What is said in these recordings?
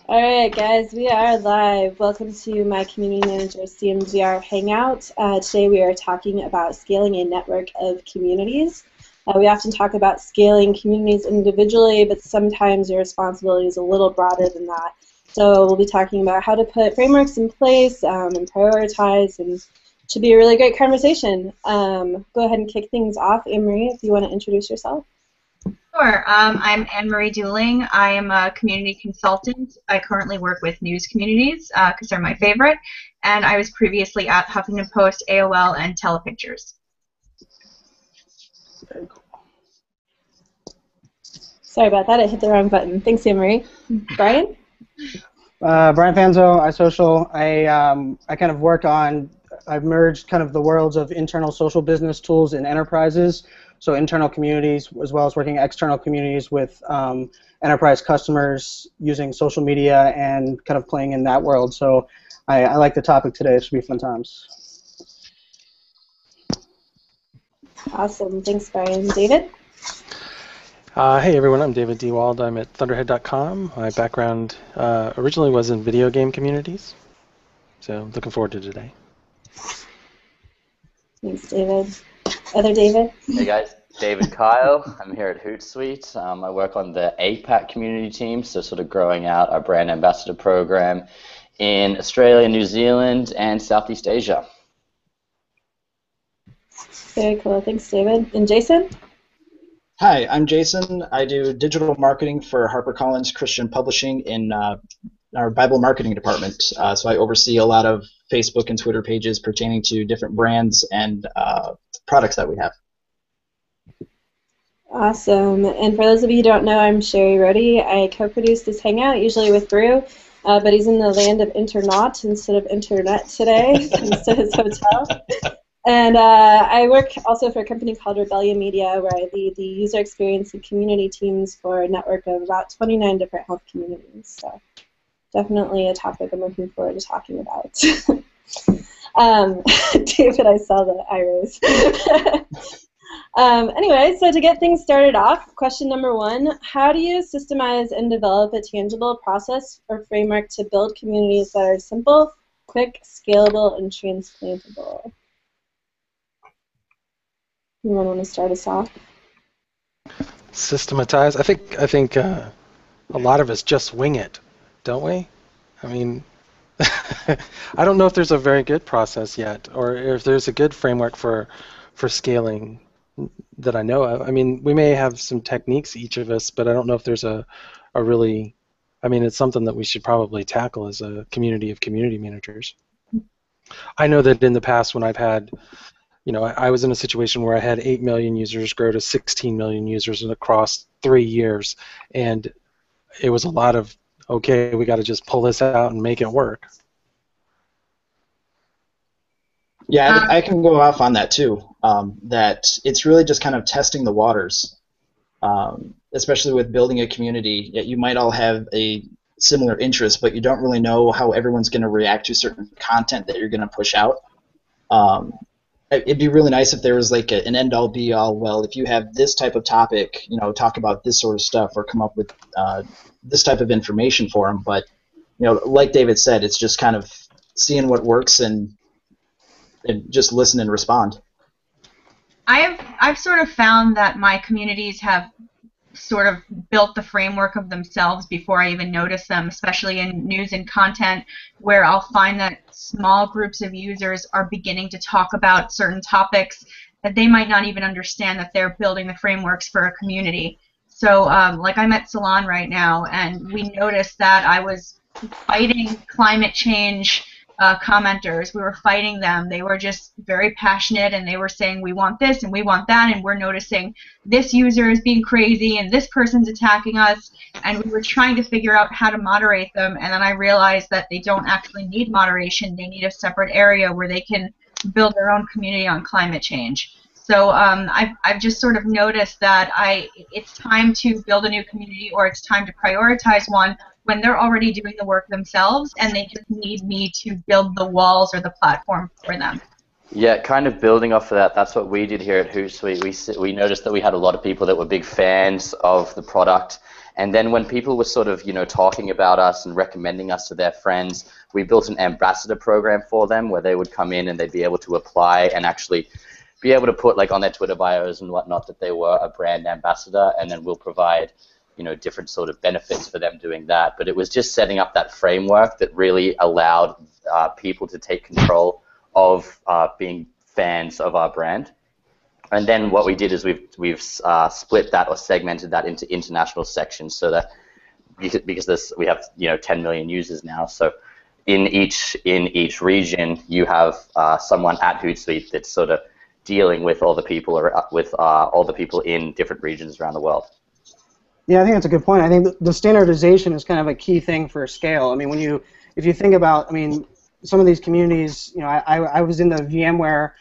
All right, guys, we are live. Welcome to my Community Manager CMGR Hangout. Today we are talking about scaling a network of communities. We often talk about scaling communities individually, but sometimes your responsibility is a little broader than that. So we'll be talking about how to put frameworks in place and prioritize, and it should be a really great conversation. Go ahead and kick things off. Anne-Marie, if you want to introduce yourself. Sure. I'm Anne-Marie Dooling. I am a community consultant. I currently work with news communities because they're my favorite, and I was previously at Huffington Post, AOL, and Telepictures. Very cool. Sorry about that. I hit the wrong button. Thanks, Anne-Marie. Brian? Brian Fanzo, iSocial. I kind of work on, I've merged kind of the worlds of internal social business tools in enterprises, so internal communities as well as working external communities with enterprise customers using social media and kind of playing in that world. So I like the topic today. It should be fun times. Awesome. Thanks, Brian. David? Hey everyone, I'm David Dewald. I'm at thunderhead.com. My background originally was in video game communities, so looking forward to today. Thanks, David. Other David? Hey guys, David Kyle. I'm here at Hootsuite. I work on the APAC community team, so sort of growing out our brand ambassador program in Australia, New Zealand, and Southeast Asia. Very cool. Thanks, David. And Jason? Hi, I'm Jason. I do digital marketing for HarperCollins Christian Publishing in our Bible marketing department. So I oversee a lot of Facebook and Twitter pages pertaining to different brands and products that we have. Awesome. And for those of you who don't know, I'm Sherry Rohde. I co-produce this hangout, usually with Brew, but he's in the land of internet instead of internet today, instead of his hotel. And I work also for a company called Rebellion Media, where I lead the user experience and community teams for a network of about 29 different health communities. So definitely a topic I'm looking forward to talking about. David, I saw the iris. Anyway, so to get things started off, question number one, how do you systemize and develop a tangible process or framework to build communities that are simple, quick, scalable, and transplantable? Anyone want to start us off? Systematize. I think a lot of us just wing it, don't we? I mean, I don't know if there's a very good process yet, or if there's a good framework for scaling that I know of. I mean, we may have some techniques, each of us, but I don't know if there's a really. I mean, it's something that we should probably tackle as a community of community managers. I know that in the past when I've had, I was in a situation where I had 8 million users grow to 16 million users across 3 years, and it was a lot of, okay, we got to just pull this out and make it work. Yeah, I can go off on that too, that it's really just kind of testing the waters, especially with building a community. You might all have a similar interest, but you don't really know how everyone's going to react to certain content that you're going to push out. It'd be really nice if there was like an end-all, be-all. Well, if you have this type of topic, talk about this sort of stuff, or come up with this type of information for them. But like David said, it's just kind of seeing what works and just listen and respond. I've sort of found that my communities have sort of built the framework of themselves before I even notice them, especially in news and content, where I'll find that small groups of users are beginning to talk about certain topics that they might not even understand that they're building the frameworks for a community. So like I'm at Salon right now, and we noticed that I was fighting climate change commenters. We were fighting them. They were just very passionate, and they were saying, we want this and we want that, and we're noticing this user is being crazy and this person's attacking us, and we were trying to figure out how to moderate them, and then I realized that they don't actually need moderation. They need a separate area where they can build their own community on climate change. So I've just sort of noticed that it's time to build a new community, or it's time to prioritize one when they're already doing the work themselves and they just need me to build the walls or the platform for them. Yeah, kind of building off of that, that's what we did here at Hootsuite. We noticed that we had a lot of people that were big fans of the product, And then when people were sort of, talking about us and recommending us to their friends, we built an ambassador program for them where they would come in and they'd be able to apply and actually be able to put like on their Twitter bios and whatnot that they were a brand ambassador, and then we'll provide different sort of benefits for them doing that. But it was just setting up that framework that really allowed people to take control of being fans of our brand. And then what we did is we've split that or segmented that into international sections so that because we have 10 million users now, so in each region you have someone at Hootsuite that's sort of dealing with all the people in different regions around the world. Yeah, I think that's a good point. I think the standardization is kind of a key thing for scale. I mean, if you think about, some of these communities, I was in the VMware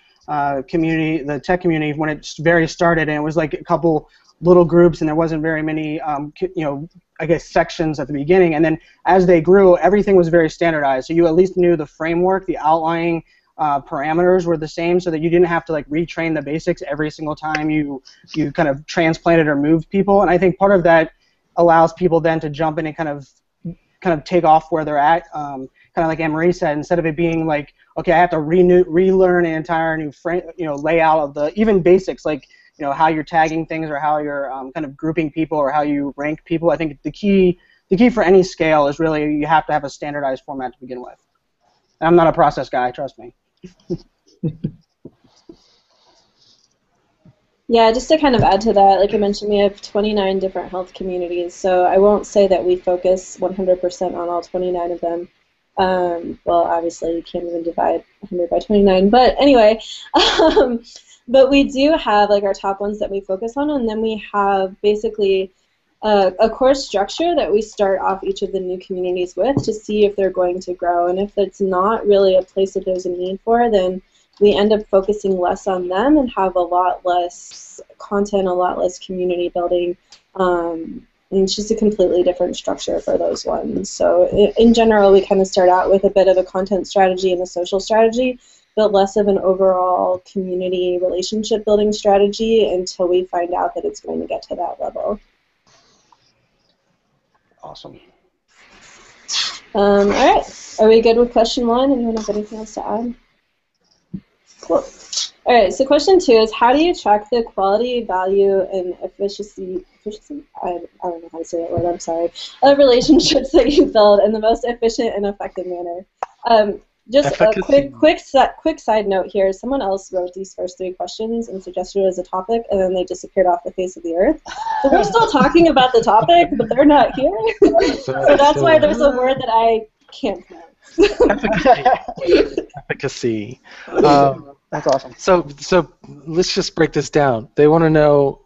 community, the tech community, when it very started, and it was like a couple little groups, and there wasn't very many, I guess, sections at the beginning. And then as they grew, everything was very standardized. So you at least knew the framework, the outlying parameters were the same, so that you didn't have to like retrain the basics every single time you kind of transplanted or moved people. And I think part of that allows people then to jump in and kind of take off where they're at. Kind of like Anne-Marie said, instead of it being like, okay, I have to relearn an entire new layout of the even basics, like how you're tagging things or how you're kind of grouping people or how you rank people. I think the key for any scale is really you have to have a standardized format to begin with. And I'm not a process guy, trust me. Yeah, just to kind of add to that, like I mentioned, we have 29 different health communities, so I won't say that we focus 100% on all 29 of them. Well, obviously, you can't even divide 100 by 29, but anyway, but we do have like our top ones that we focus on, and then we have basically a core structure that we start off each of the new communities with to see if they're going to grow. And if it's not really a place that there's a need for, then we end up focusing less on them and have a lot less content, a lot less community building. And it's just a completely different structure for those ones. So in general, we kind of start out with a bit of a content strategy and a social strategy, but less of an overall community relationship building strategy until we find out that it's going to get to that level. Awesome. All right. Are we good with question one? Anyone have anything else to add? Cool. All right. So question 2 is, how do you track the quality, value, and efficiency? I don't know how to say that word. I'm sorry. Of relationships that you build in the most efficient and effective manner. Just efficacy. A quick side note here. Someone else wrote these first 3 questions and suggested it as a topic, and then they disappeared off the face of the earth. So we're still talking about the topic, but they're not here. So that's why there's a word that I can't pronounce. Efficacy. That's awesome. So let's just break this down. They want to know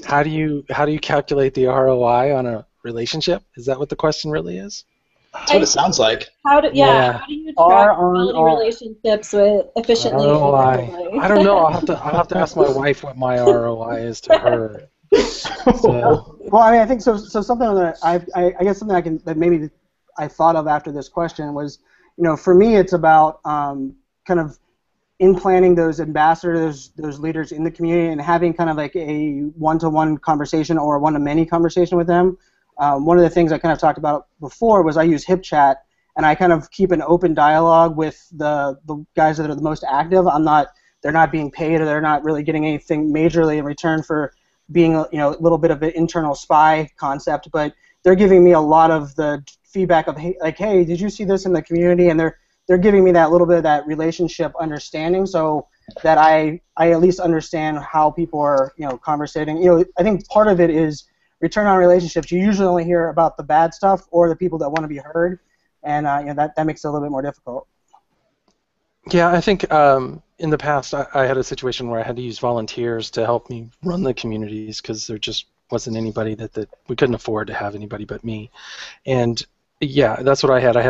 how do you calculate the ROI on a relationship? Is that what the question really is? That's what it sounds like. How do you track quality relationships with efficiently? ROI. I don't know. I'll have to ask my wife what my ROI is to her. So. Well, I think so. Something that I guess something that maybe I thought of after this question was, for me it's about kind of implanting those ambassadors, those leaders in the community, and having kind of like a one-to-one conversation or a one-to-many conversation with them. One of the things I kind of talked about before was I use HipChat, and I kind of keep an open dialogue with the guys that are the most active. They're not being paid, or they're not really getting anything majorly in return for being a little bit of an internal spy concept, but they're giving me a lot of the feedback of, hey, did you see this in the community? And they're giving me that little bit of that relationship understanding, so that I at least understand how people are conversating. I think part of it is return on relationships. You usually only hear about the bad stuff or the people that want to be heard, and that makes it a little bit more difficult. Yeah, I think in the past I had a situation where I had to use volunteers to help me run the communities because there just wasn't anybody that we couldn't afford to have anybody but me, and yeah, that's what I had. I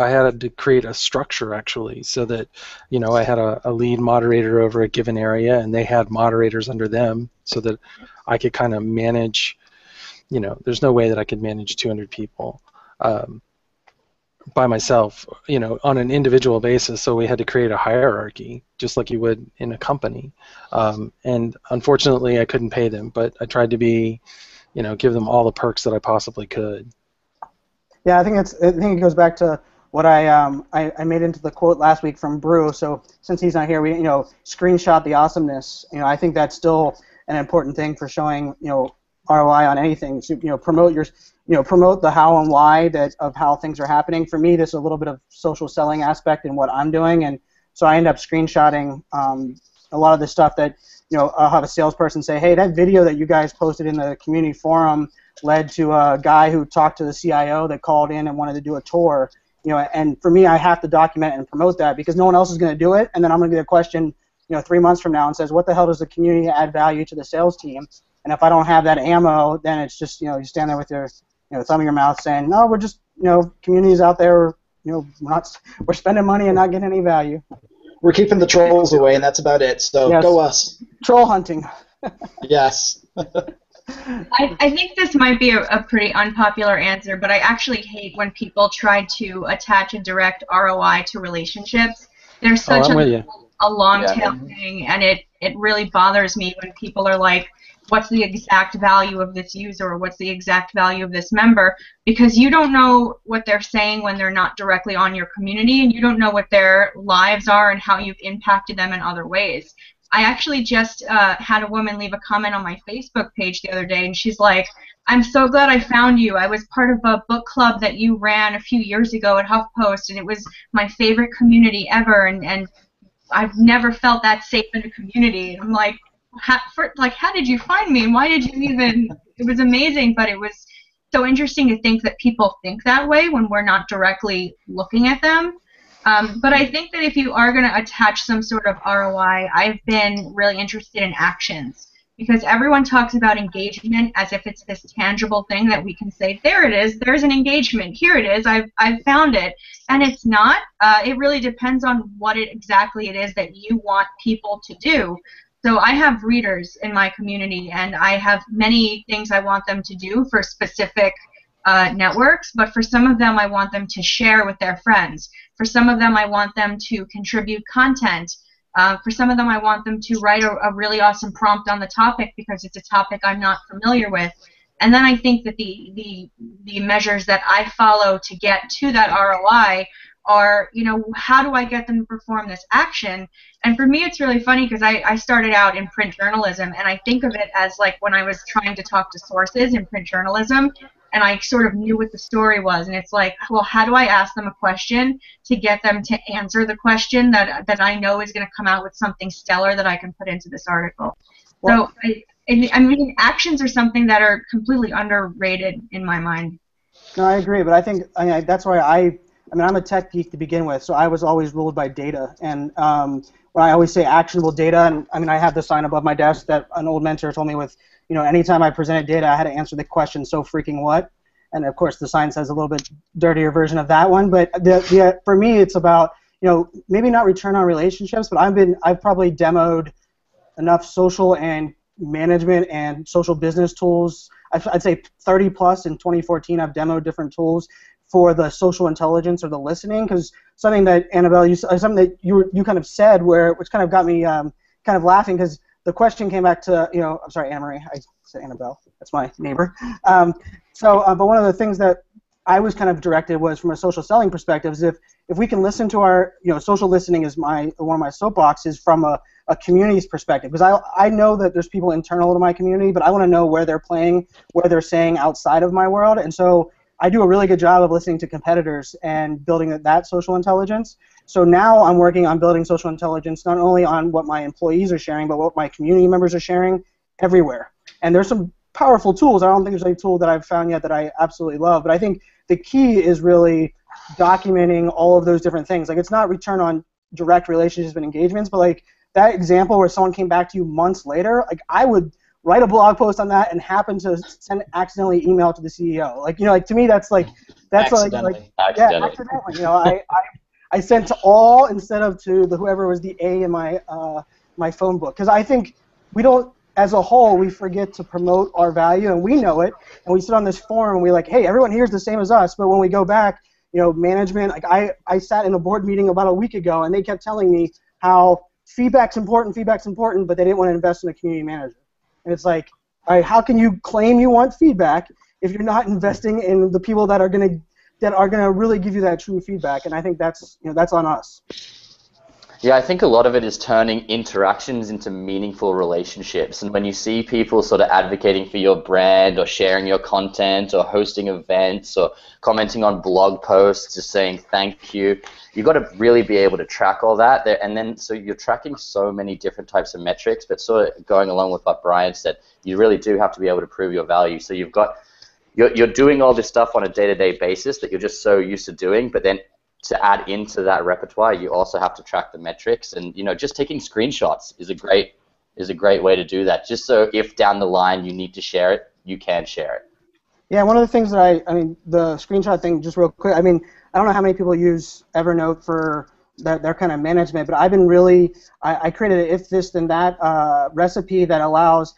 had to create a structure actually, so that I had a lead moderator over a given area, and they had moderators under them, so that I could kind of manage. There's no way that I could manage 200 people by myself, on an individual basis. So we had to create a hierarchy, just like you would in a company. And unfortunately, I couldn't pay them, but I tried to be, give them all the perks that I possibly could. Yeah, I think it goes back to what I made into the quote last week from Brew. So since he's not here, we screenshot the awesomeness. I think that's still an important thing for showing ROI on anything. So, promote promote the how and why of how things are happening. For me, there's a little bit of social selling aspect in what I'm doing, and so I end up screenshotting a lot of the stuff that I'll have a salesperson say, hey, that video that you guys posted in the community forum led to a guy who talked to the CIO that called in and wanted to do a tour. And for me, I have to document and promote that because no one else is going to do it, and then I'm going to get a question 3 months from now and says, what the hell does the community add value to the sales team? And if I don't have that ammo, then it's just you stand there with your thumb in your mouth saying, no, we're just communities out there, we're spending money and not getting any value. We're keeping the trolls away, and that's about it. So yes. Go us. Troll hunting. Yes. I think this might be a pretty unpopular answer, but I actually hate when people try to attach a direct ROI to relationships. There's such a long tail thing, and it really bothers me when people are like, what's the exact value of this user, or what's the exact value of this member, because you don't know what they're saying when they're not directly on your community, and you don't know what their lives are and how you've impacted them in other ways. I actually just had a woman leave a comment on my Facebook page the other day, and she's like, I'm so glad I found you. I was part of a book club that you ran a few years ago at HuffPost, and it was my favorite community ever, and I've never felt that safe in a community. And I'm like, how did you find me, and why did you even, it was amazing, but it was so interesting to think that people think that way when we're not directly looking at them. But I think that if you are going to attach some sort of ROI, I've been really interested in actions, because everyone talks about engagement as if it's this tangible thing that we can say, there it is, there's an engagement, here it is, I've found it, and it's not. It really depends on what exactly it is that you want people to do. So I have readers in my community, and I have many things I want them to do for specific networks, but for some of them I want them to share with their friends. For some of them I want them to contribute content. For some of them I want them to write a really awesome prompt on the topic because it's a topic I'm not familiar with. And then I think that the measures that I follow to get to that ROI are, how do I get them to perform this action? And for me, it's really funny because I started out in print journalism, and I think of it as like when I was trying to talk to sources in print journalism, and I sort of knew what the story was, and it's like, well, how do I ask them a question to get them to answer the question that I know is going to come out with something stellar that I can put into this article? Well, so I mean, actions are something that are completely underrated in my mind. No, I agree, but I think that's why I'm a tech geek to begin with, so I was always ruled by data. And when I always say actionable data, and I have the sign above my desk that an old mentor told me with, anytime I presented data, I had to answer the question, so freaking what? And of course, the sign says a little bit dirtier version of that one. But for me, it's about, maybe not return on relationships, but I've probably demoed enough social and management and social business tools. I'd say 30 plus in 2014. I've demoed different tools for the social intelligence or the listening, because something that Annabelle, something that you kind of said, which kind of got me kind of laughing, because the question came back to, I'm sorry, Anna Marie, I said Annabelle, that's my neighbor. But one of the things that I was kind of directed was from a social selling perspective is if we can listen to our, social listening is one of my soapboxes from a community's perspective, because I know that there's people internal to my community, but I want to know where they're playing, where they're saying outside of my world, and so I do a really good job of listening to competitors and building that social intelligence. So now I'm working on building social intelligence not only on what my employees are sharing, but what my community members are sharing everywhere. And there's some powerful tools. I don't think there's any tool that I've found yet that I absolutely love, but I think the key is really documenting all of those different things. Like, it's not return on direct relationships and engagements, but like that example where someone came back to you months later, like I would write a blog post on that and happen to send accidentally email to the CEO. Like, to me, that's accidentally. I sent to all instead of to whoever was the A in my phone book, because I think we don't, as a whole, we forget to promote our value, and we know it, and we sit on this forum and we're like, hey, everyone here is the same as us, but when we go back, management, like I sat in a board meeting about a week ago, and they kept telling me how feedback's important, but they didn't want to invest in a community manager. And it's like, Right? How can you claim you want feedback if you're not investing in the people that are gonna really give you that true feedback? And I think that's that's on us. Yeah, I think a lot of it is turning interactions into meaningful relationships. And when you see people sort of advocating for your brand or sharing your content or hosting events or commenting on blog posts, just saying thank you, you've got to really be able to track all that. And then so you're tracking so many different types of metrics, but sort of going along with what Brian said, you really do have to be able to prove your value. So you're doing all this stuff on a day-to-day basis that you're just so used to doing, but then to add into that repertoire, you also have to track the metrics, and just taking screenshots is a great way to do that. Just so if down the line you need to share it, you can share it. Yeah, one of the things that I mean, the screenshot thing, just real quick. I mean, I don't know how many people use Evernote for their kind of management, but I've been I created an if this then that recipe that allows.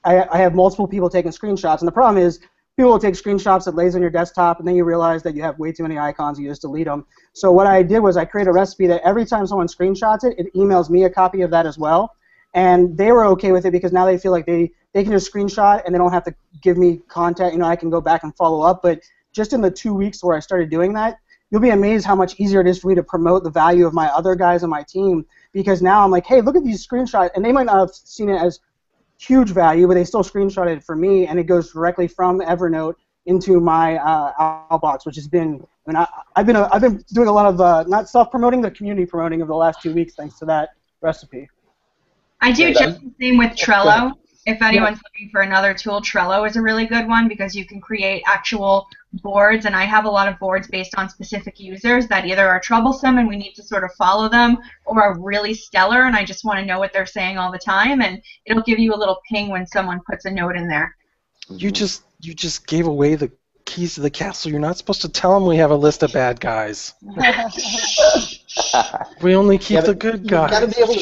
I have multiple people taking screenshots, and the problem is, people will take screenshots that lays on your desktop, and then you realize that you have way too many icons, and you just delete them. So what I did was I created a recipe that every time someone screenshots it, it emails me a copy of that as well. And they were okay with it because now they feel like they can just screenshot and they don't have to give me content. I can go back and follow up. But just in the 2 weeks where I started doing that, you'll be amazed how much easier it is for me to promote the value of my other guys on my team, because now I'm like, hey, look at these screenshots. And they might not have seen it as huge value, but they still screenshotted it for me, and it goes directly from Evernote into my outbox, which has been. I mean, I've been doing a lot of not self-promoting, but community promoting over the last 2 weeks, thanks to that recipe. I do just the same with Trello. If anyone's looking for another tool, Trello is a really good one because you can create actual boards, and I have a lot of boards based on specific users that either are troublesome and we need to sort of follow them, or are really stellar and I just want to know what they're saying all the time, and it'll give you a little ping when someone puts a note in there. You just gave away the keys to the castle. You're not supposed to tell them we have a list of bad guys. We only keep the good guys. You gotta be able to.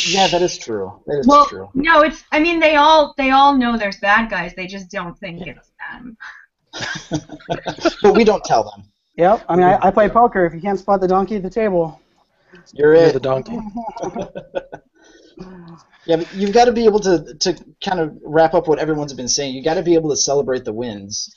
Yeah, that is true. That is true. No, it's. I mean, they all know there's bad guys. They just don't think it's them. But we don't tell them. Yep. I mean, I play poker. If you can't spot the donkey at the table, you're the donkey. Yeah, but you've got to be able to kind of wrap up what everyone's been saying. You got to be able to celebrate the wins.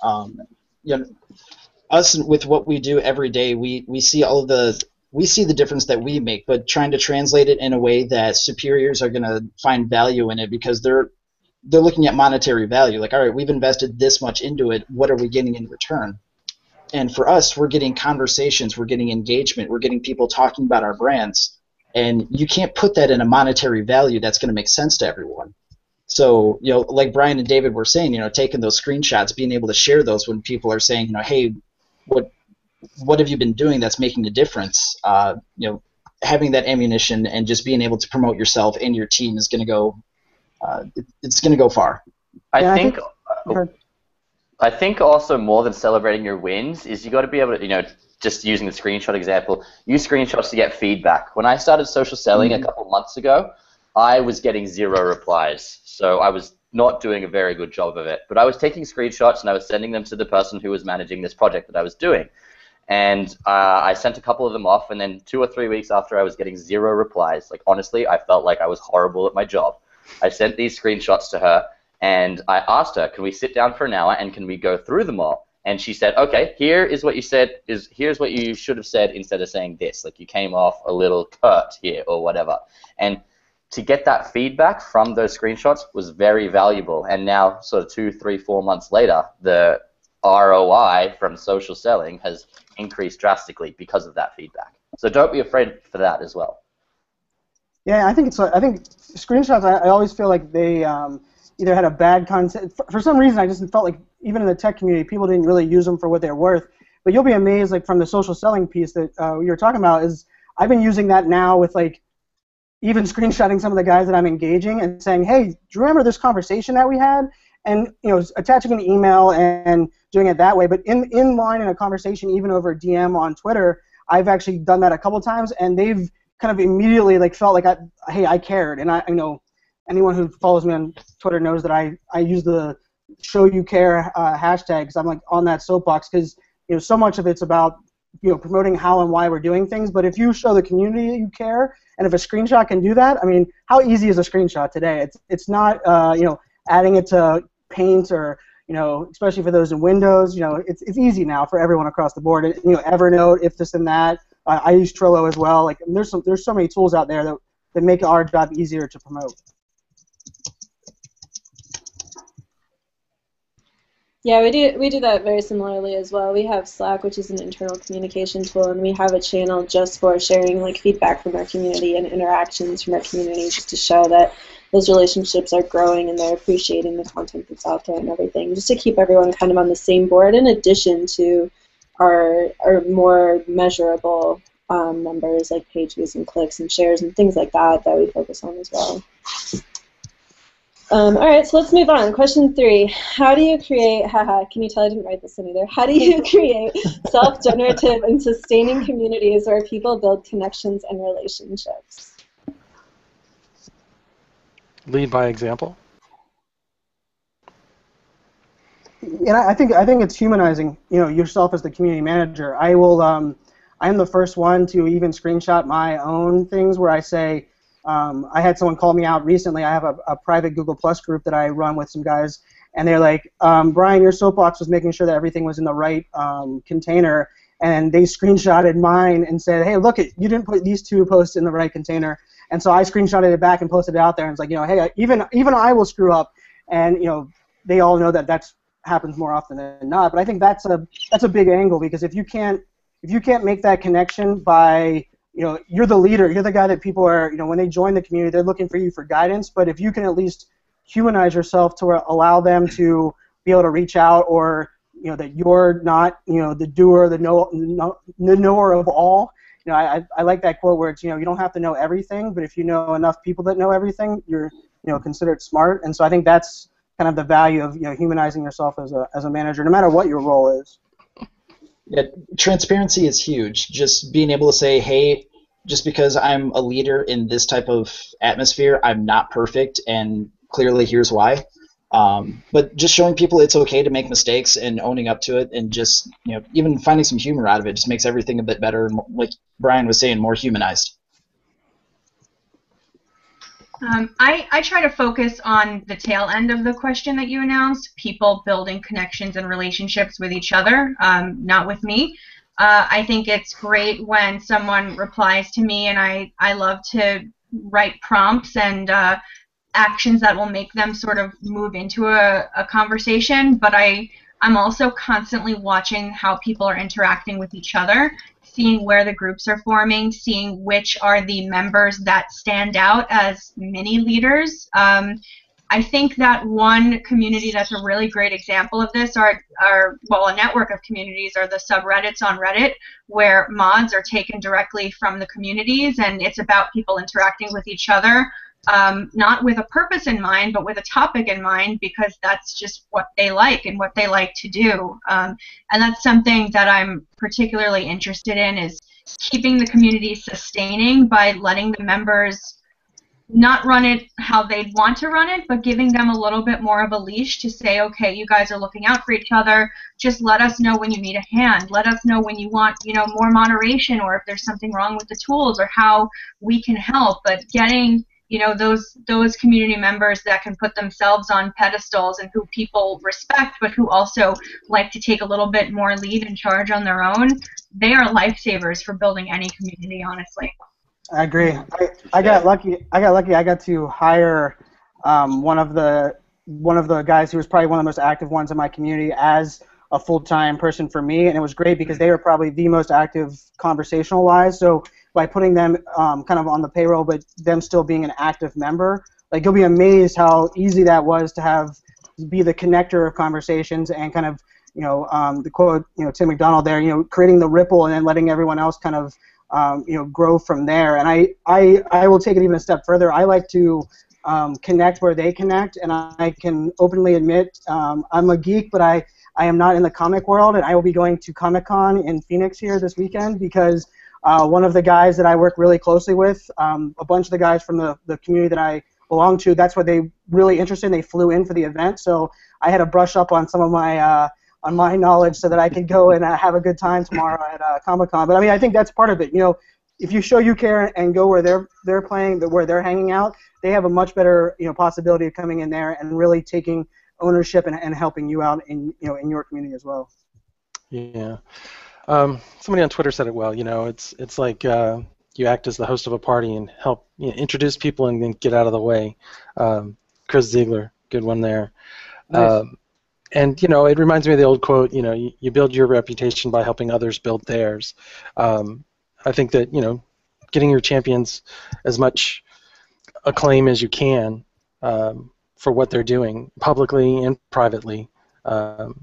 Us with what we do every day, we see the difference that we make, but trying to translate it in a way that superiors are going to find value in it, because they're looking at monetary value. Like, all right, we've invested this much into it. What are we getting in return? And for us, we're getting conversations, we're getting engagement, we're getting people talking about our brands. And you can't put that in a monetary value that's going to make sense to everyone. So, like Brian and David were saying, taking those screenshots, being able to share those when people are saying, hey, what have you been doing that's making a difference? Having that ammunition and just being able to promote yourself and your team is going to go. It's going to go far. I think also more than celebrating your wins is you got to be able to, just using the screenshot example, use screenshots to get feedback. When I started social selling a couple months ago, I was getting 0 replies. So I was not doing a very good job of it. But I was taking screenshots and I was sending them to the person who was managing this project that I was doing. And I sent a couple of them off, and then 2 or 3 weeks after, I was getting 0 replies. Like, honestly, I felt like I was horrible at my job. I sent these screenshots to her, and I asked her, can we sit down for an hour and can we go through them all? And she said, okay, here is what you said, here's what you should have said instead of saying this. Like, you came off a little curt here or whatever. And to get that feedback from those screenshots was very valuable. And now, sort of 2, 3, 4 months later, the ROI from social selling has increased drastically because of that feedback. So don't be afraid for that as well. Yeah, I think screenshots, I always feel like they either had a bad content. For some reason, I just felt like even in the tech community, people didn't really use them for what they're worth. But you'll be amazed, like from the social selling piece that you were talking about, is I've been using that now with like even screenshotting some of the guys that I'm engaging and saying, hey, do you remember this conversation that we had? And attaching an email and doing it that way. But in line in a conversation, even over DM on Twitter, I've actually done that a couple times, and they've kind of immediately like felt like I cared. And anyone who follows me on Twitter knows that I use the show you care hashtag, because I'm like on that soapbox, because so much of it's about promoting how and why we're doing things. But if you show the community that you care, and if a screenshot can do that, I mean, how easy is a screenshot today? It's not adding it to Paint or, especially for those in Windows, it's easy now for everyone across the board. And, Evernote, if this and that. I use Trello as well. Like, there's so many tools out there that make our job easier to promote. Yeah, we do that very similarly as well. We have Slack, which is an internal communication tool, and we have a channel just for sharing like feedback from our community and interactions from our community, just to show that those relationships are growing and they're appreciating the content that's out there and everything, just to keep everyone kind of on the same board, in addition to our more measurable numbers like page views and clicks and shares and things like that we focus on as well. All right, so let's move on. Question 3. How do you create, can you tell I didn't write this in either. How do you create self-generative and sustaining communities where people build connections and relationships? Lead by example. I think it's humanizing, yourself as the community manager. I am the first one to even screenshot my own things where I say, I had someone call me out recently. I have a private Google Plus group that I run with some guys, and they're like, Brian, your soapbox was making sure that everything was in the right container, and they screenshotted mine and said, hey, look, you didn't put these 2 posts in the right container. And so I screenshotted it back and posted it out there, and it's like, hey, even I will screw up, and they all know that happens more often than not. But I think that's a big angle, because if you can't make that connection by you're the leader, you're the guy that people are, when they join the community, they're looking for you for guidance. But if you can at least humanize yourself to allow them to be able to reach out, or that you're not the doer, the knower of all. I like that quote where it's you don't have to know everything, but if you know enough people that know everything, you're considered smart. And so I think that's kind of the value of humanizing yourself as a manager, no matter what your role is. Yeah, transparency is huge. Just being able to say, hey, just because I'm a leader in this type of atmosphere, I'm not perfect, and clearly here's why. But just showing people it's okay to make mistakes and owning up to it, and just even finding some humor out of it just makes everything a bit better, and like Brian was saying, more humanized. I try to focus on the tail end of the question that you announced, people building connections and relationships with each other, not with me. I think it's great when someone replies to me, and I love to write prompts and actions that will make them sort of move into a conversation, but I'm also constantly watching how people are interacting with each other, seeing where the groups are forming, seeing which are the members that stand out as mini leaders. I think that one community that's a really great example of this well, a network of communities are the subreddits on Reddit, where mods are taken directly from the communities, and it's about people interacting with each other, not with a purpose in mind, but with a topic in mind, because that's just what they like and what they like to do. And that's something that I'm particularly interested in, is keeping the community sustaining by letting the members not run it how they'd want to run it, but giving them a little bit more of a leash to say, okay, you guys are looking out for each other. Just let us know when you need a hand. Let us know when you want, more moderation, or if there's something wrong with the tools, or how we can help. But getting those community members that can put themselves on pedestals and who people respect, but who also like to take a little bit more lead and charge on their own, they are lifesavers for building any community, honestly. I agree. I got lucky. I got to hire one of the guys who was probably one of the most active ones in my community as a full-time person for me, and it was great because they were probably the most active conversational-wise. So by putting them kind of on the payroll, but them still being an active member, like, you'll be amazed how easy that was to be the connector of conversations, and kind of the quote Tim McDonald there, creating the ripple and then letting everyone else kind of grow from there. And I will take it even a step further. I like to connect where they connect, and I can openly admit I'm a geek, but I am not in the comic world, and I will be going to Comic-Con in Phoenix here this weekend because one of the guys that I work really closely with, a bunch of the guys from the community that I belong to, that's what they really interested in. They flew in for the event, so I had to brush up on some of my knowledge so that I could go and have a good time tomorrow at Comic-Con. But I mean, I think that's part of it. if you show you care and go where they're playing, where they're hanging out, they have a much better possibility of coming in there and really taking ownership and helping you out in in your community as well. Yeah. Somebody on Twitter said it well. It's like you act as the host of a party and help introduce people and then get out of the way. Chris Ziegler, good one there. Nice. And it reminds me of the old quote. You build your reputation by helping others build theirs. I think that getting your champions as much acclaim as you can for what they're doing, publicly and privately,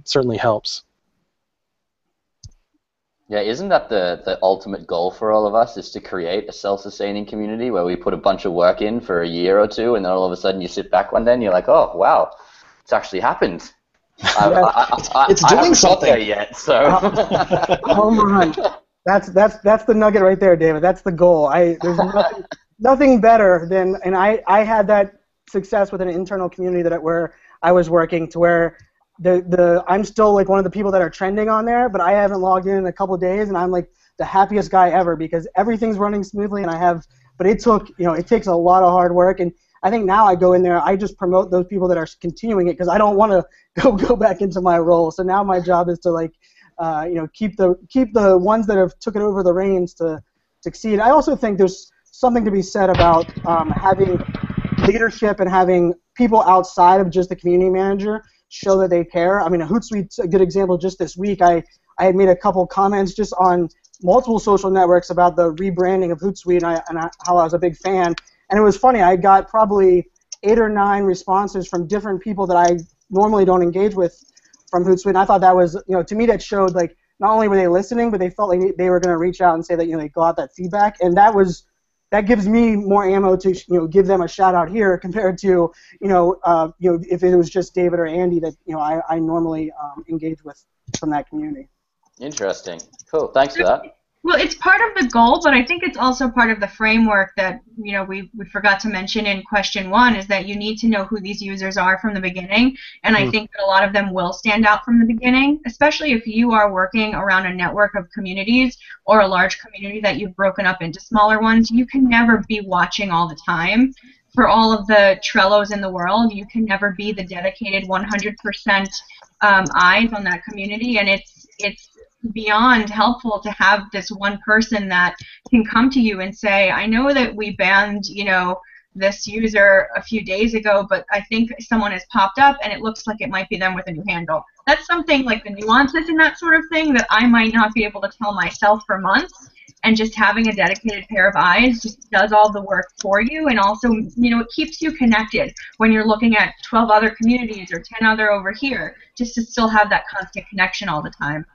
certainly helps. Yeah, isn't that the ultimate goal for all of us, is to create a self-sustaining community where we put a bunch of work in for a year or two, and then all of a sudden you sit back one day and you're like, oh, wow, it's actually happened. It's doing something there yet, so. Home run. That's the nugget right there, David. That's the goal. There's nothing better than, and I had that success with an internal community where I was working, to where I'm still like one of the people that are trending on there, but I haven't logged in a couple of days, and I'm like the happiest guy ever because everything's running smoothly, but it takes a lot of hard work, and I think now I go in there, I just promote those people that are continuing it because I don't want to go back into my role. So now my job is to keep the ones that have took it over the reins to succeed. I also think there's something to be said about having leadership and having people outside of just the community manager show that they care. I mean, Hootsuite's a good example. Just this week, I had made a couple comments just on multiple social networks about the rebranding of Hootsuite and how I was a big fan. And it was funny. I got probably 8 or 9 responses from different people that I normally don't engage with from Hootsuite. And I thought that was, to me, that showed like not only were they listening, but they felt like they were going to reach out and say that they got that feedback. And that gives me more ammo to give them a shout out here compared to if it was just David or Andy that I normally engage with from that community. Interesting. Cool. Thanks for that. Well, it's part of the goal, but I think it's also part of the framework that we forgot to mention in question 1, is that you need to know who these users are from the beginning, and I think that a lot of them will stand out from the beginning, especially if you are working around a network of communities or a large community that you've broken up into smaller ones. You can never be watching all the time. For all of the Trellos in the world, you can never be the dedicated 100% eyes on that community, and it's beyond helpful to have this one person that can come to you and say, I know that we banned, this user a few days ago, but I think someone has popped up and it looks like it might be them with a new handle. That's something like the nuances in that sort of thing that I might not be able to tell myself for months, and just having a dedicated pair of eyes just does all the work for you, and also, it keeps you connected when you're looking at 12 other communities or 10 other over here, just to still have that constant connection all the time.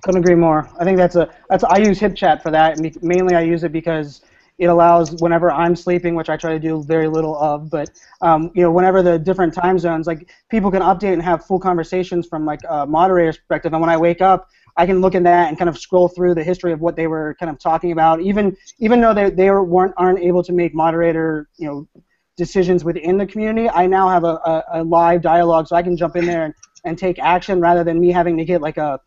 Couldn't agree more. I think I use HipChat for that, and mainly I use it because it allows, whenever I'm sleeping, which I try to do very little of, but whenever the different time zones, like people can update and have full conversations from like a moderator's perspective, and when I wake up, I can look at that and kind of scroll through the history of what they were kind of talking about, even though they aren't able to make moderator decisions within the community. I now have a live dialogue, so I can jump in there and take action rather than me having to get like a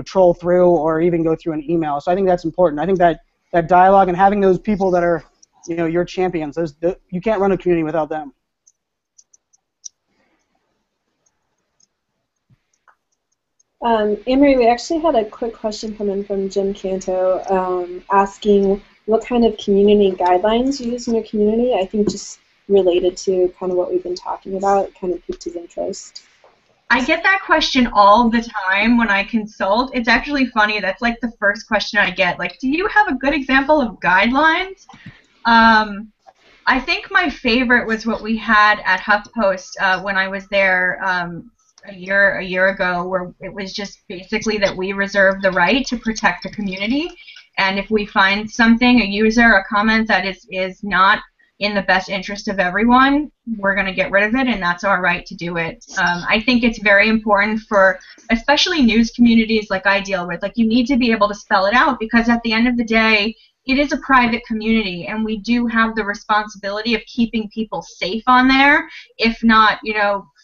troll through or even go through an email. So I think that's important. I think that dialogue and having those people that are, your champions, you can't run a community without them. Anne-Marie, we actually had a quick question come in from Jim Canto asking what kind of community guidelines you use in your community. I think just related to kind of what we've been talking about, kind of piqued his interest. I get that question all the time when I consult. It's actually funny. That's like the first question I get. Like, do you have a good example of guidelines? I think my favorite was what we had at HuffPost when I was there a year ago, where it was just basically that we reserve the right to protect the community. And if we find something, a user, a comment that is not in the best interest of everyone, we're going to get rid of it, and that's our right to do it. I think it's very important for especially news communities like I deal with. Like, you need to be able to spell it out, because at the end of the day, it is a private community, and we do have the responsibility of keeping people safe on there, if not,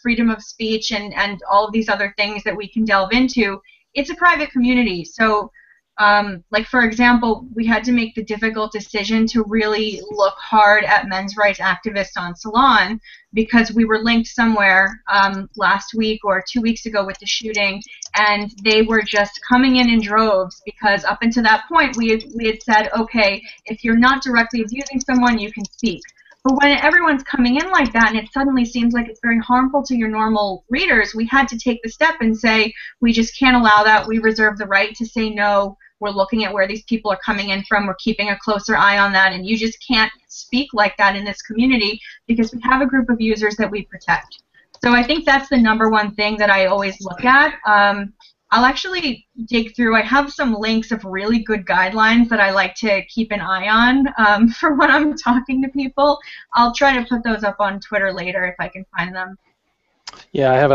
freedom of speech and all of these other things that we can delve into. It's a private community, so Like, for example, we had to make the difficult decision to really look hard at men's rights activists on Salon because we were linked somewhere last week or 2 weeks ago with the shooting, and they were just coming in droves because up until that point we had said, okay, if you're not directly abusing someone, you can speak. But when everyone's coming in like that and it suddenly seems like it's very harmful to your normal readers, we had to take the step and say, we just can't allow that. We reserve the right to say no. We're looking at where these people are coming in from. We're keeping a closer eye on that. And you just can't speak like that in this community because we have a group of users that we protect. So I think that's the #1 thing that I always look at. I'll actually dig through. I have some links of really good guidelines that I like to keep an eye on for when I'm talking to people. I'll try to put those up on Twitter later if I can find them. Yeah, I have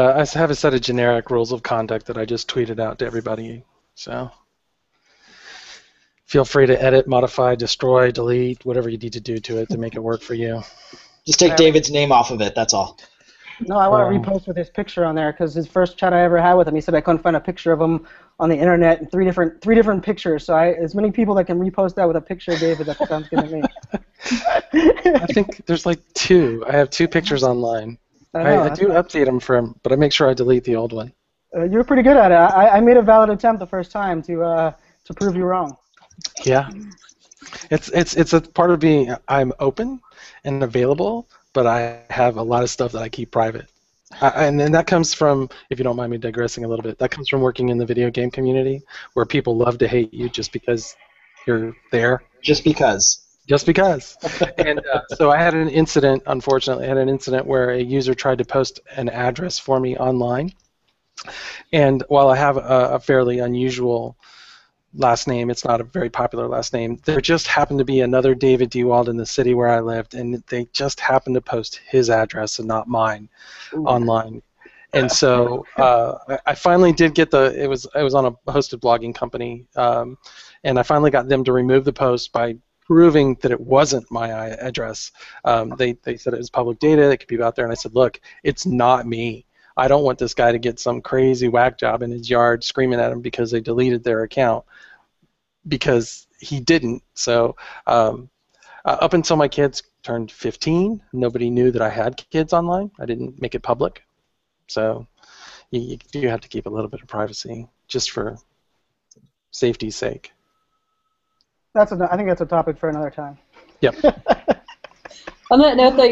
a set of generic rules of conduct that I just tweeted out to everybody. So feel free to edit, modify, destroy, delete, whatever you need to do to it to make it work for you. Just take David's name off of it, that's all. No, I want to repost with his picture on there because his first chat I ever had with him, he said I couldn't find a picture of him on the internet and three different pictures. So as many people that can repost that with a picture of David, that sounds good to me. I think there's like 2. I have 2 pictures online. I do update them for him, but I make sure I delete the old one. You're pretty good at it. I made a valid attempt the first time to prove you wrong. Yeah, it's a part of being. I'm open and available, but I have a lot of stuff that I keep private. And then that comes from, if you don't mind me digressing a little bit, that comes from working in the video game community where people love to hate you just because you're there. Just because. Just because. And so I had an incident, unfortunately, where a user tried to post an address for me online. And while I have a fairly unusual last name, it's not a very popular last name, there just happened to be another David Dewald in the city where I lived, and they just happened to post his address and not mine online. And so I finally did get it was on a hosted blogging company, and I finally got them to remove the post by proving that it wasn't my address. They said it was public data, it could be out there, and I said, look, it's not me. I don't want this guy to get some crazy whack job in his yard screaming at him because they deleted their account, because he didn't. So up until my kids turned 15, nobody knew that I had kids online. I didn't make it public. So you do have to keep a little bit of privacy just for safety's sake. I think that's a topic for another time. Yep. On that note, though,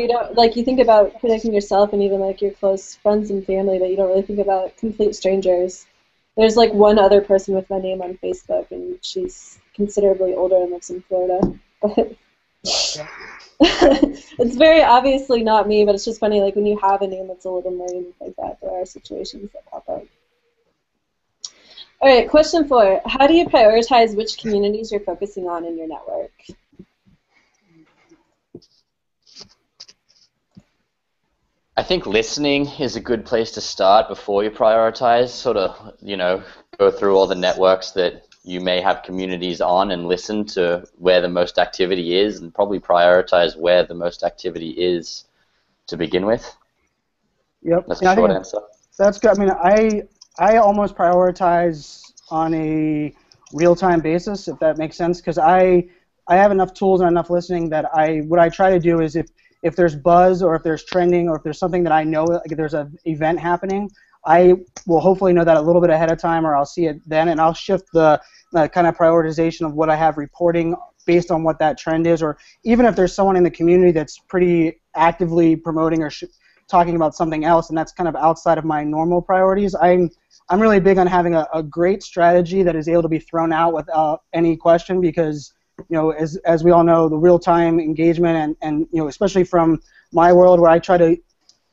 you think about protecting yourself and even like your close friends and family, but you don't really think about complete strangers. There's like one other person with my name on Facebook, and she's considerably older and lives in Florida. But it's very obviously not me, but it's just funny, like when you have a name that's a little more unique like that, there are situations that pop up. All right, question 4. How do you prioritize which communities you're focusing on in your network? I think listening is a good place to start before you prioritize. Sort of, go through all the networks that you may have communities on and listen to where the most activity is, and probably prioritize where the most activity is to begin with. Yep. That's a short answer. That's good. I mean, I almost prioritize on a real-time basis, if that makes sense, because I have enough tools and enough listening that what I try to do is if there's buzz or if there's trending or if there's something that I know, like if there's an event happening, I will hopefully know that a little bit ahead of time, or I'll see it then, and I'll shift the kind of prioritization of what I have reporting based on what that trend is, or even if there's someone in the community that's pretty actively promoting or talking about something else, and that's kind of outside of my normal priorities. I'm really big on having a great strategy that is able to be thrown out without any question, because as we all know, the real-time engagement and especially from my world where I try to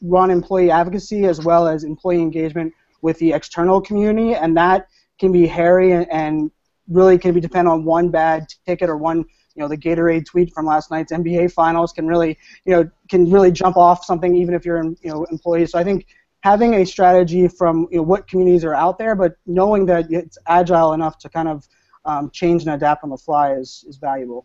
run employee advocacy as well as employee engagement with the external community, and that can be hairy and really can be dependent on one bad ticket or one, the Gatorade tweet from last night's NBA finals can really jump off something even if you're employees. So I think having a strategy from what communities are out there, but knowing that it's agile enough to kind of change and adapt on the fly is valuable.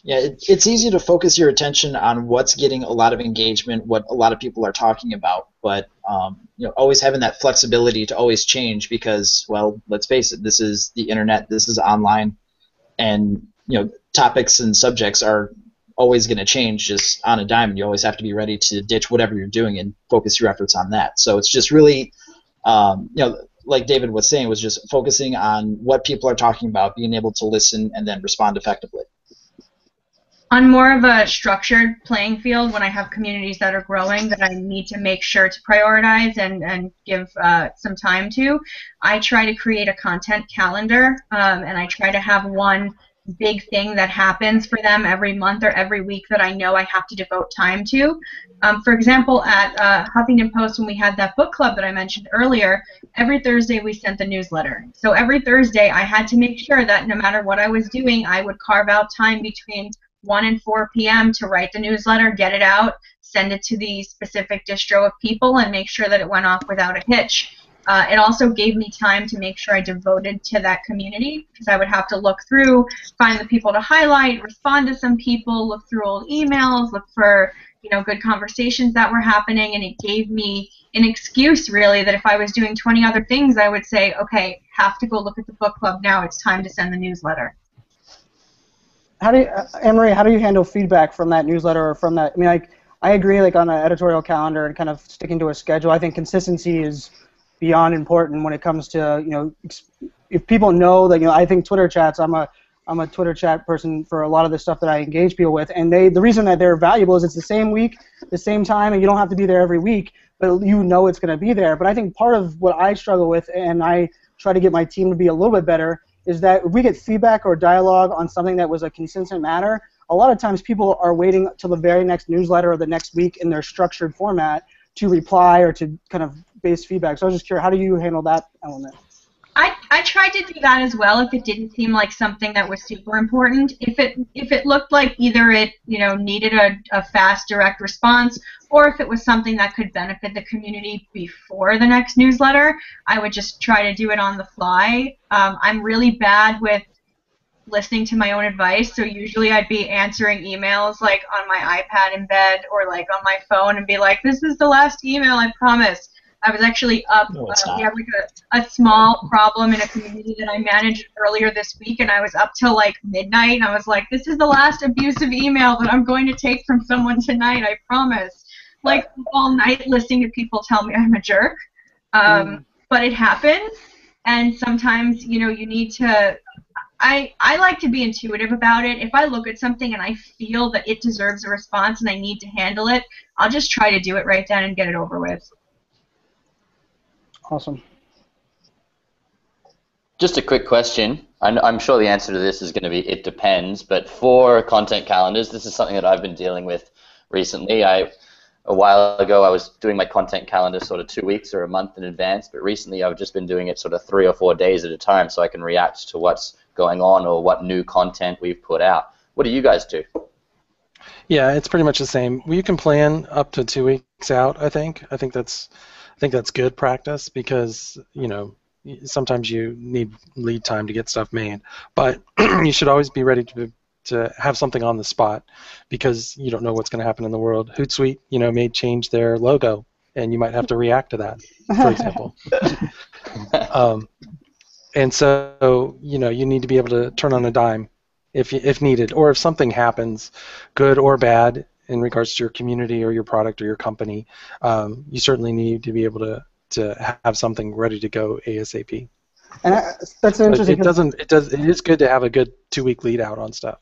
Yeah, it's easy to focus your attention on what's getting a lot of engagement, what a lot of people are talking about. but always having that flexibility to always change because, well, let's face it, this is the internet, this is online, and topics and subjects are always going to change just on a dime, and you always have to be ready to ditch whatever you're doing and focus your efforts on that. So it's just really, like David was saying, was just focusing on what people are talking about, being able to listen and then respond effectively. On more of a structured playing field, when I have communities that are growing that I need to make sure to prioritize and give some time to, I try to create a content calendar, and I try to have one big thing that happens for them every month or every week that I know I have to devote time to. For example, at Huffington Post, when we had that book club that I mentioned earlier, every Thursday we sent the newsletter. So every Thursday I had to make sure that no matter what I was doing, I would carve out time between 1 and 4 p.m. to write the newsletter, get it out, send it to the specific distro of people, and make sure that it went off without a hitch. It also gave me time to make sure I devoted to that community, because I would have to look through, find the people to highlight, respond to some people, look through old emails, look for good conversations that were happening, and it gave me an excuse, really, that if I was doing 20 other things, I would say, okay, have to go look at the book club now, it's time to send the newsletter. How do you, Anne-Marie, how do you handle feedback from that newsletter or from that? I mean, I agree, like on an editorial calendar and kind of sticking to a schedule. I think consistency is beyond important when it comes to, if people know that, I think Twitter chats, I'm a Twitter chat person for a lot of the stuff that I engage people with, and the reason that they're valuable is it's the same week, the same time, and you don't have to be there every week, but it's going to be there. But I think part of what I struggle with, and I try to get my team to be a little bit better, is that if we get feedback or dialogue on something that was a consistent matter, a lot of times people are waiting till the very next newsletter or the next week in their structured format to reply or to kind of base feedback. So I was just curious, how do you handle that element? I tried to do that as well if it didn't seem like something that was super important. If it looked like either it needed a fast, direct response, or if it was something that could benefit the community before the next newsletter, I would just try to do it on the fly. I'm really bad with listening to my own advice, so usually I'd be answering emails like on my iPad in bed or like on my phone and be like, this is the last email, I promise. I was actually up, we had like a small problem in a community that I managed earlier this week, and I was up till like midnight, and I was like, this is the last abusive email that I'm going to take from someone tonight, I promise. Like all night listening to people tell me I'm a jerk. But it happens, and sometimes, you need to, I like to be intuitive about it. If I look at something and I feel that it deserves a response and I need to handle it, I'll just try to do it right then and get it over with. Awesome. Just a quick question. I'm sure the answer to this is going to be it depends, but for content calendars, this is something that I've been dealing with recently. A while ago, I was doing my content calendar sort of 2 weeks or a month in advance, but recently I've just been doing it sort of 3 or 4 days at a time so I can react to what's going on or what new content we've put out. What do you guys do? Yeah, it's pretty much the same. You can plan up to 2 weeks out, I think. I think that's good practice because, sometimes you need lead time to get stuff made. But you should always be ready to have something on the spot because you don't know what's going to happen in the world. Hootsuite, may change their logo, and you might have to react to that, for example. And so, you need to be able to turn on a dime if needed, or if something happens, good or bad, in regards to your community or your product or your company, you certainly need to be able to have something ready to go ASAP. And that's interesting. It is good to have a good 2-week lead out on stuff.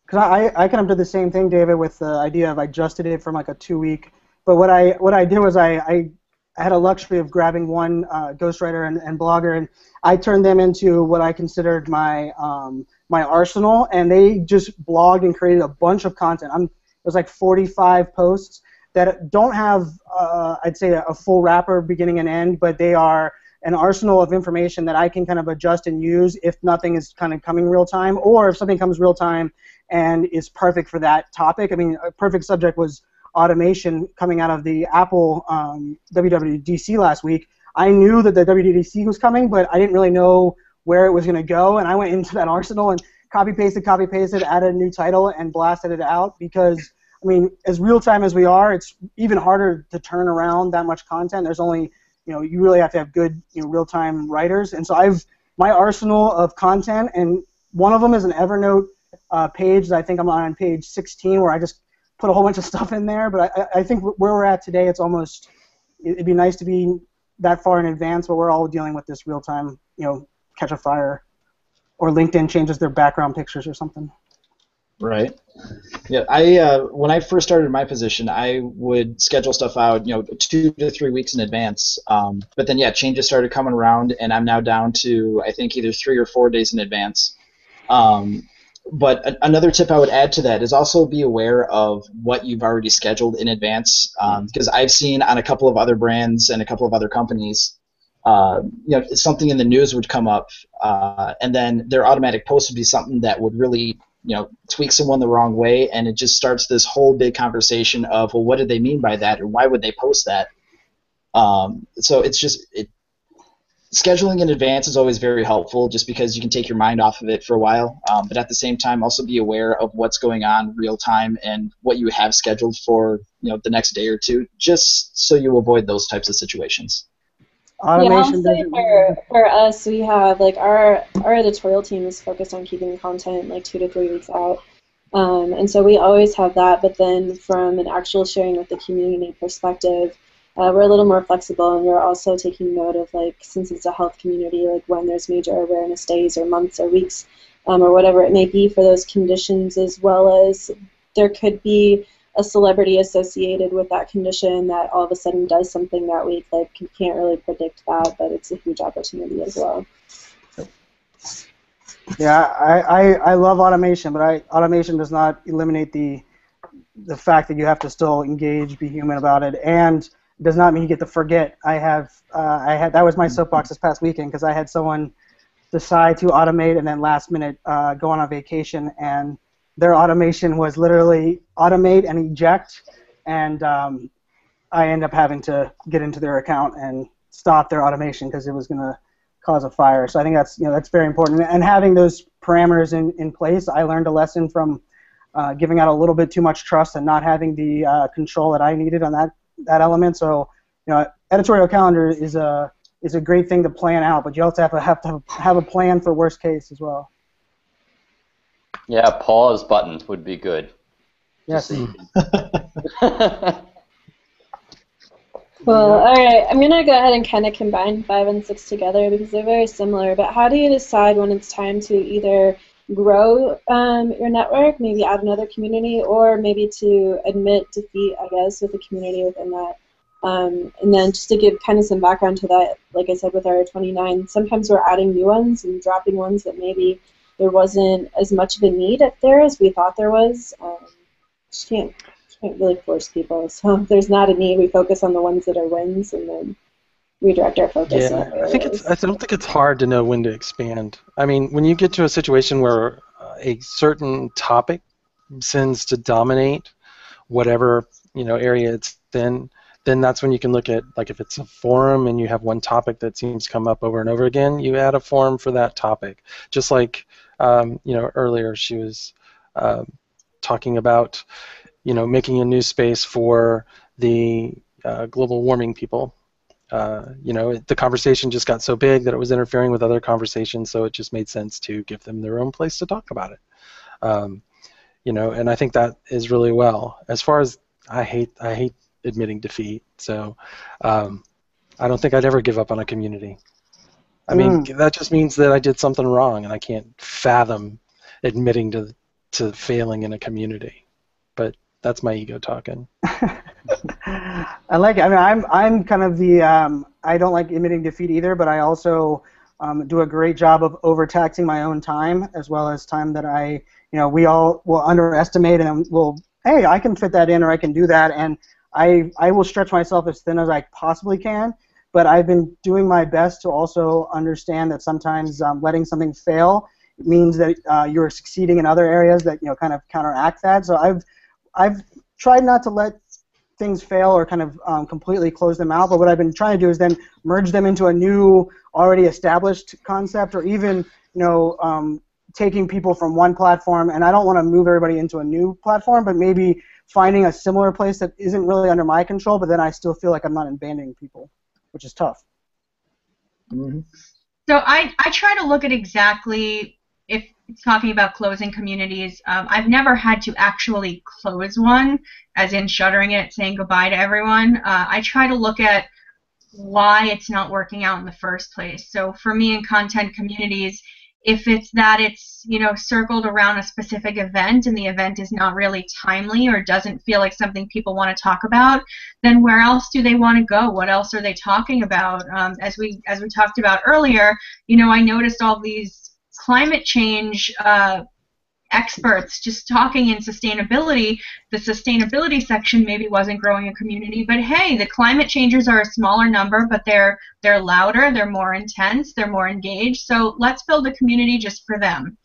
Because I kind of did the same thing, David, with the idea of I adjusted it from like a 2-week. But what I did was I had a luxury of grabbing one ghostwriter and blogger, and I turned them into what I considered my my arsenal, and they just blogged and created a bunch of content. It was like 45 posts that don't have, I'd say, a full wrapper beginning and end, but they are an arsenal of information that I can kind of adjust and use if nothing is kind of coming real time, or if something comes real time and is perfect for that topic. I mean, a perfect subject was automation coming out of the Apple WWDC last week. I knew that the WWDC was coming, but I didn't really know where it was going to go, and I went into that arsenal and copy-pasted, added a new title, and blasted it out because I mean, as real time as we are, it's even harder to turn around that much content. There's only, you really have to have good, real time writers. And so my arsenal of content, and one of them is an Evernote page that I think I'm on page 16, where I just put a whole bunch of stuff in there. But I think where we're at today, it'd be nice to be that far in advance, but we're all dealing with this real time, catch a fire, or LinkedIn changes their background pictures or something. Right. Yeah. When I first started my position, I would schedule stuff out, 2 to 3 weeks in advance. But then, changes started coming around, and I'm now down to, I think, either 3 or 4 days in advance. But another tip I would add to that is also be aware of what you've already scheduled in advance, because I've seen on a couple of other brands and a couple of other companies, something in the news would come up, and then their automatic post would be something that would really, tweak someone the wrong way, and it just starts this whole big conversation of, well, what did they mean by that, or why would they post that? So it's just scheduling in advance is always very helpful, just because you can take your mind off of it for a while. But at the same time, also be aware of what's going on real time and what you have scheduled for the next day or two, just so you avoid those types of situations. Automation. Yeah, I'll say for us, we have our editorial team is focused on keeping content 2 to 3 weeks out, and so we always have that. But then from an actual sharing with the community perspective, we're a little more flexible, and we're also taking note of since it's a health community, when there's major awareness days or months or weeks, or whatever it may be for those conditions, as well as there could be a celebrity associated with that condition that all of a sudden does something that week. You can't really predict that, but it's a huge opportunity as well. Yeah, I love automation, but automation does not eliminate the fact that you have to still engage, be human about it, and it does not mean you get to forget. That was my soapbox this past weekend, because I had someone decide to automate and then last minute go on a vacation, and their automation was literally automate and eject, and I end up having to get into their account and stop their automation because it was going to cause a fire. So I think that's very important. And having those parameters in place, I learned a lesson from giving out a little bit too much trust and not having the control that I needed on that element. So editorial calendar is a great thing to plan out, but you also have to have a plan for worst case as well. Yeah, pause button would be good. Yes. Well, all right. I'm going to go ahead and kind of combine 5 and 6 together because they're very similar. But how do you decide when it's time to either grow your network, maybe add another community, or maybe to admit defeat, I guess, with the community within that? And then just to give kind of some background to that, like I said with our 29, sometimes we're adding new ones and dropping ones that maybe there wasn't as much of a need if there as we thought there was. Just can't really force people. So if there's not a need, we focus on the ones that are wins and then redirect our focus. Yeah, I don't think it's hard to know when to expand. I mean, when you get to a situation where a certain topic tends to dominate whatever area it's in, then that's when you can look at, if it's a forum and you have one topic that seems to come up over and over again, you add a forum for that topic. Just like earlier she was talking about making a new space for the global warming people. The conversation just got so big that it was interfering with other conversations, so it just made sense to give them their own place to talk about it. And I think that is really well. As far as I hate admitting defeat, so I don't think I'd ever give up on a community. I mean, that just means that I did something wrong, and I can't fathom admitting to failing in a community. But that's my ego talking. I like it. I mean, I'm kind of the I don't like admitting defeat either, but I also do a great job of overtaxing my own time as well as time that we all will underestimate, and hey, I can fit that in, or I can do that, and I will stretch myself as thin as I possibly can. But I've been doing my best to also understand that sometimes letting something fail means that you're succeeding in other areas that kind of counteract that. So I've tried not to let things fail or kind of completely close them out, but what I've been trying to do is then merge them into a new, already established concept, or even taking people from one platform, and I don't want to move everybody into a new platform, but maybe finding a similar place that isn't really under my control, but then I still feel like I'm not abandoning people, which is tough. Mm-hmm. So I try to look at exactly, if it's talking about closing communities, I've never had to actually close one, as in shuttering it, saying goodbye to everyone. I try to look at why it's not working out in the first place. So for me in content communities, if it's that it's, you know, circled around a specific event and the event is not really timely or doesn't feel like something people want to talk about, then where else do they want to go? What else are they talking about? As we talked about earlier, you know, I noticed all these climate change experts just talking in sustainability. The sustainability section maybe wasn't growing a community, but hey, the climate changers are a smaller number, but they're louder, they're more intense, they're more engaged. So let's build a community just for them.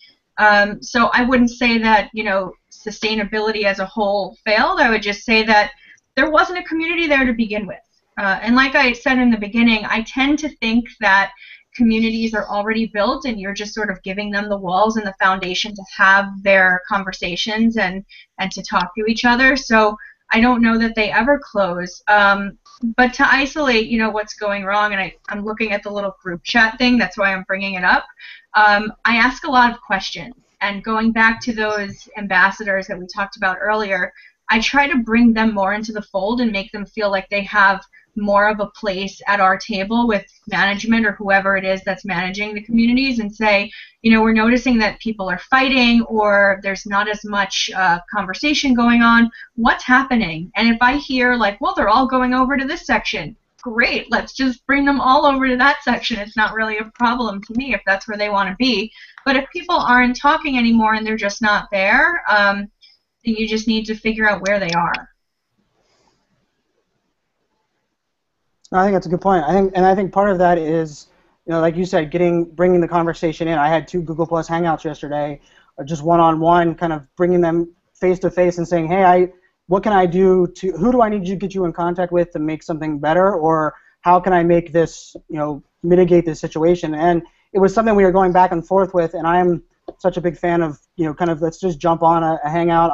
So I wouldn't say that, you know, sustainability as a whole failed. I would just say that there wasn't a community there to begin with. And like I said in the beginning, I tend to think that communities are already built and you're just sort of giving them the walls and the foundation to have their conversations and to talk to each other. So I don't know that they ever close. But to isolate, you know, what's going wrong, and I'm looking at the little group chat thing, that's why I'm bringing it up. I ask a lot of questions. And going back to those ambassadors that we talked about earlier, I try to bring them more into the fold and make them feel like they have more of a place at our table with management or whoever it is that's managing the communities, and say, you know, we're noticing that people are fighting or there's not as much conversation going on. What's happening? And if I hear like, well, they're all going over to this section, great, let's just bring them all over to that section. It's not really a problem to me if that's where they want to be. But if people aren't talking anymore and they're just not there, then you just need to figure out where they are. I think that's a good point. I think part of that is, you know, like you said, bringing the conversation in. I had 2 Google Plus Hangouts yesterday, just one-on-one, kind of bringing them face to face and saying, hey, what can I do who do I need to get you in contact with to make something better, or how can I make this, you know, mitigate this situation? And it was something we were going back and forth with, and I'm such a big fan of, you know, kind of let's just jump on a Hangout.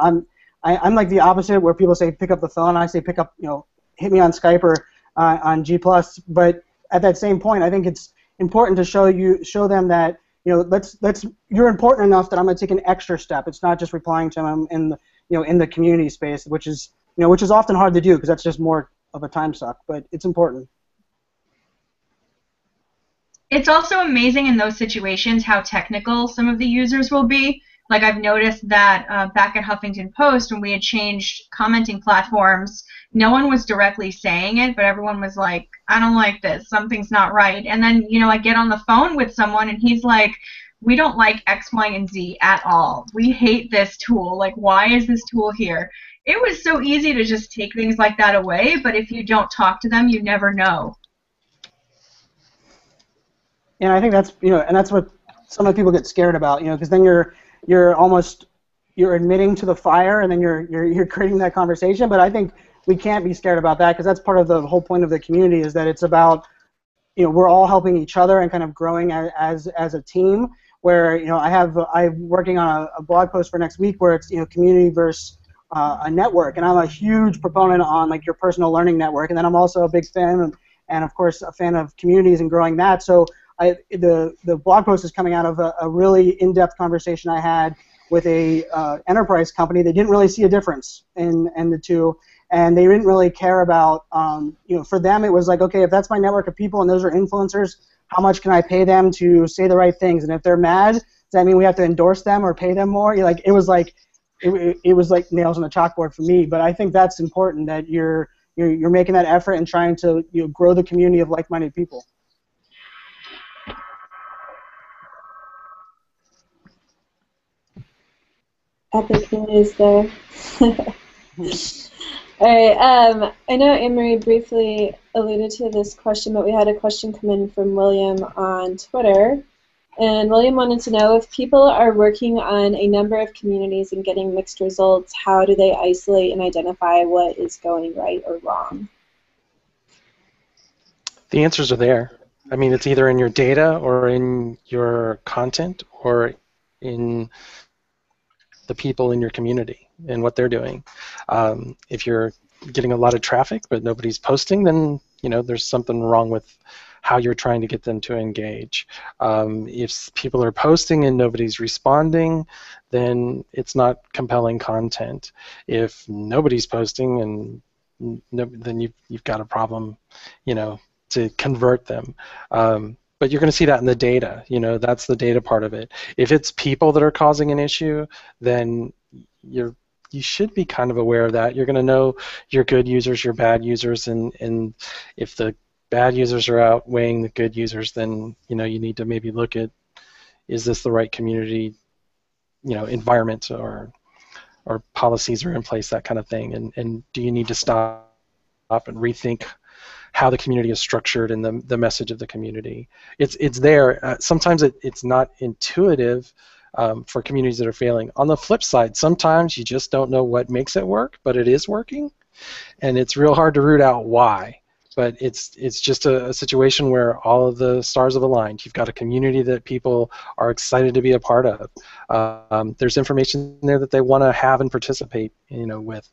I'm like the opposite, where people say pick up the phone. I say pick up, you know, hit me on Skype or on G+, but at that same point, I think it's important to show them that, you know, you're important enough that I'm going to take an extra step. It's not just replying to them in the community space, which is often hard to do because that's just more of a time suck, but it's important. It's also amazing in those situations how technical some of the users will be. Like I've noticed that back at Huffington Post, when we had changed commenting platforms, no one was directly saying it, but everyone was like, I don't like this, something's not right. And then, you know, I get on the phone with someone and he's like, we don't like X, Y, and Z at all. We hate this tool. Like, why is this tool here? It was so easy to just take things like that away, but if you don't talk to them, you never know. And I think that's, you know, and that's what some of the people get scared about, you know, because then you're admitting to the fire, and then you're creating that conversation. But I think we can't be scared about that, because that's part of the whole point of the community, is that it's about, you know, we're all helping each other and kind of growing as a team. Where, you know, I'm working on a blog post for next week where it's, you know, community versus a network, and I'm a huge proponent on like your personal learning network, and then I'm also a big fan and of course a fan of communities and growing that. So the blog post is coming out of a really in-depth conversation I had with a enterprise company. They didn't really see a difference in the two, and they didn't really care about, you know, for them it was like, okay, if that's my network of people and those are influencers, how much can I pay them to say the right things? And if they're mad, does that mean we have to endorse them or pay them more? Like it was like nails on the chalkboard for me. But I think that's important, that you're making that effort and trying to, you know, grow the community of like-minded people. Epic noise there. All right. I know Anne-Marie briefly alluded to this question, but we had a question come in from William on Twitter. And William wanted to know, if people are working on a number of communities and getting mixed results, how do they isolate and identify what is going right or wrong? The answers are there. I mean, it's either in your data or in your content or in the people in your community. in what they're doing. If you're getting a lot of traffic but nobody's posting, then there's something wrong with how you're trying to get them to engage. If people are posting and nobody's responding, then it's not compelling content. If nobody's posting and then you've got a problem, to convert them. But you're going to see that in the data. That's the data part of it. If it's people that are causing an issue, then you should be kind of aware of that. You're going to know your good users, your bad users, and if the bad users are outweighing the good users, then you need to maybe look at, is this the right community, environment or policies are in place, that kind of thing, and do you need to stop and rethink how the community is structured and the message of the community. It's there. Sometimes it's not intuitive for communities that are failing. On the flip side, sometimes you just don't know what makes it work, but it is working, and it's real hard to root out why. But it's just a situation where all of the stars have aligned. You've got a community that people are excited to be a part of. There's information there that they want to have and participate, with.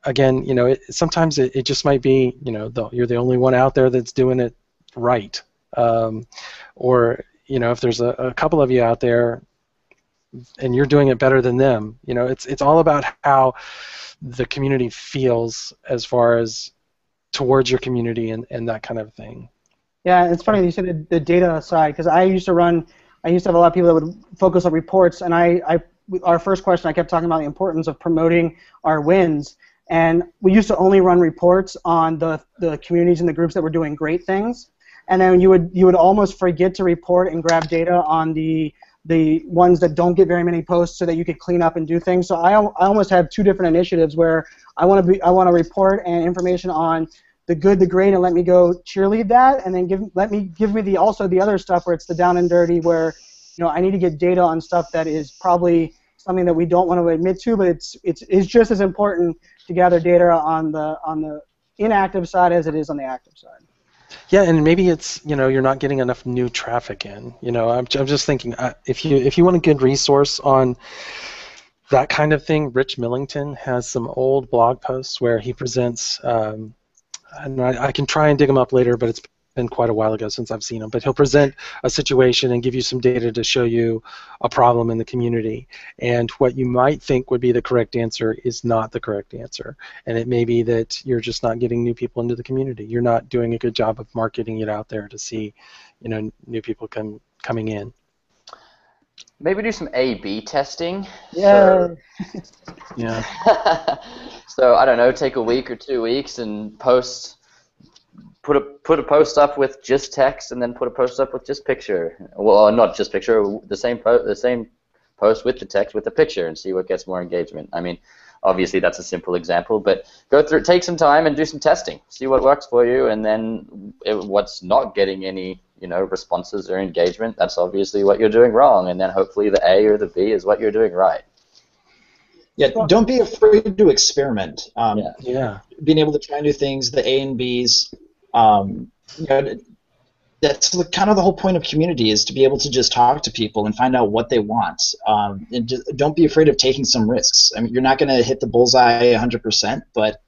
Again, sometimes it just might be, you're the only one out there that's doing it right. Or, if there's a couple of you out there and you're doing it better than them, it's all about how the community feels as far as towards your community and that kind of thing. Yeah, it's funny that you said the data side, because I used to have a lot of people that would focus on reports, and our first question, I kept talking about the importance of promoting our wins, and we used to only run reports on the communities and the groups that were doing great things, and then you would almost forget to report and grab data on the ones that don't get very many posts so that you could clean up and do things. So I almost have two different initiatives where I want to report and information on the good, the great, and let me go cheerlead that, and then give me also the other stuff where it's the down and dirty, where I need to get data on stuff that is probably something that we don't want to admit to, but it's just as important to gather data on the inactive side as it is on the active side. Yeah, and maybe it's you're not getting enough new traffic in. I'm just thinking if you want a good resource on that kind of thing, Rich Millington has some old blog posts where he presents. And I can try and dig them up later, but it's been quite a while ago since I've seen them. But he'll present a situation and give you some data to show you a problem in the community. And what you might think would be the correct answer is not the correct answer. And it may be that you're just not getting new people into the community. You're not doing a good job of marketing it out there to see, new people coming in. Maybe do some A/B testing. Yeah. Yeah. So I don't know, take a week or 2 weeks and put a post up with just text, and then put a post up with just picture. Well, not just picture, the same post with the text with the picture, and see what gets more engagement. I mean, obviously that's a simple example, but take some time and do some testing. See what works for you, and then what's not getting any responses or engagement, that's obviously what you're doing wrong, and then hopefully the A or the B is what you're doing right. Yeah, don't be afraid to experiment. Yeah. Being able to try new things, the A and Bs, that's kind of the whole point of community, is to be able to just talk to people and find out what they want. And just don't be afraid of taking some risks. I mean, you're not going to hit the bullseye 100%, but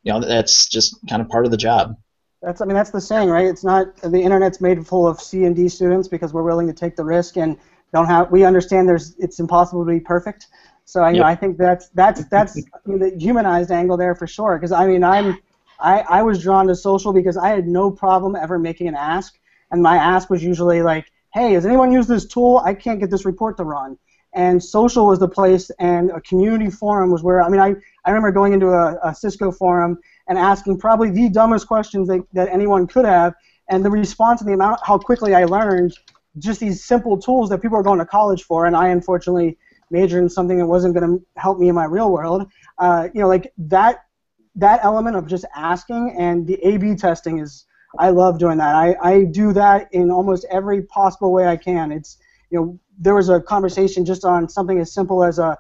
that's just kind of part of the job. That's the saying, right? It's not the internet's made full of C and D students because we're willing to take the risk and we understand it's impossible to be perfect. So I think that's the humanized angle there for sure. Because I was drawn to social because I had no problem ever making an ask, and my ask was usually like, hey, has anyone used this tool? I can't get this report to run. And social was the place, and a community forum was where, I remember going into a Cisco forum and asking probably the dumbest questions that anyone could have, and the response and the amount, how quickly I learned just these simple tools that people are going to college for, and I unfortunately majored in something that wasn't going to help me in my real world. Like that element of just asking, and the A/B testing I love doing that. I do that in almost every possible way I can. There was a conversation just on something as simple as a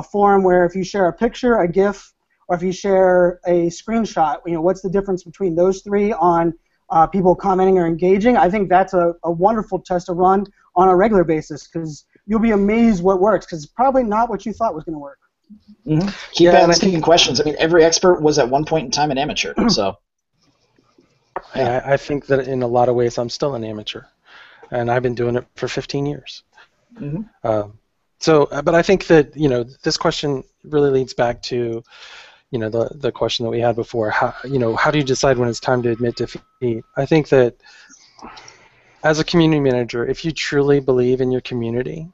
forum where if you share a picture, a GIF, or if you share a screenshot, what's the difference between those three on people commenting or engaging? I think that's a wonderful test to run on a regular basis, because you'll be amazed what works, because it's probably not what you thought was going to work. Mm-hmm. Keep asking questions. I mean, every expert was at one point in time an amateur. So I think that in a lot of ways I'm still an amateur, and I've been doing it for 15 years. Mm-hmm. But I think that this question really leads back to the question that we had before. How do you decide when it's time to admit defeat? I think that as a community manager, if you truly believe in your community,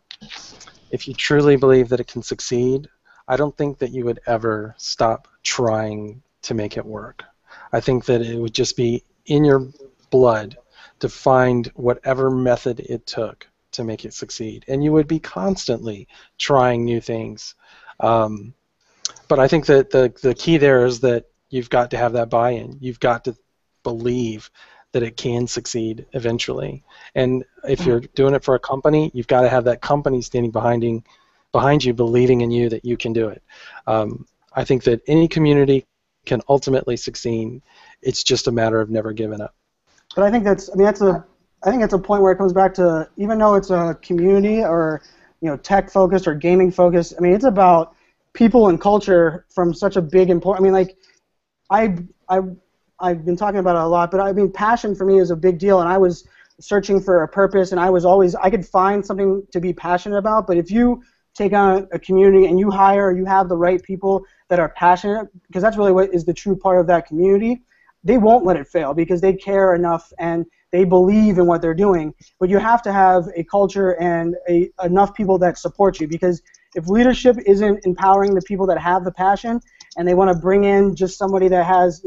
if you truly believe that it can succeed, I don't think that you would ever stop trying to make it work. I think that it would just be in your blood to find whatever method it took to make it succeed. And you would be constantly trying new things. But I think that the key there is that you've got to have that buy-in. You've got to believe that it can succeed eventually. And if you're doing it for a company, you've got to have that company standing behind you, believing in you that you can do it. I think that any community can ultimately succeed. It's just a matter of never giving up. But I think that's a point where it comes back to, even though it's a community or tech focused or gaming focused, I mean, it's about people and culture from such a big important. I mean, like I've been talking about it a lot, but I mean, passion for me is a big deal, and I was searching for a purpose, and I could find something to be passionate about. But if you take on a community and you have the right people that are passionate, because that's really what is the true part of that community, they won't let it fail because they care enough and they believe in what they're doing. But you have to have a culture and enough people that support you, because if leadership isn't empowering the people that have the passion and they want to bring in just somebody that has,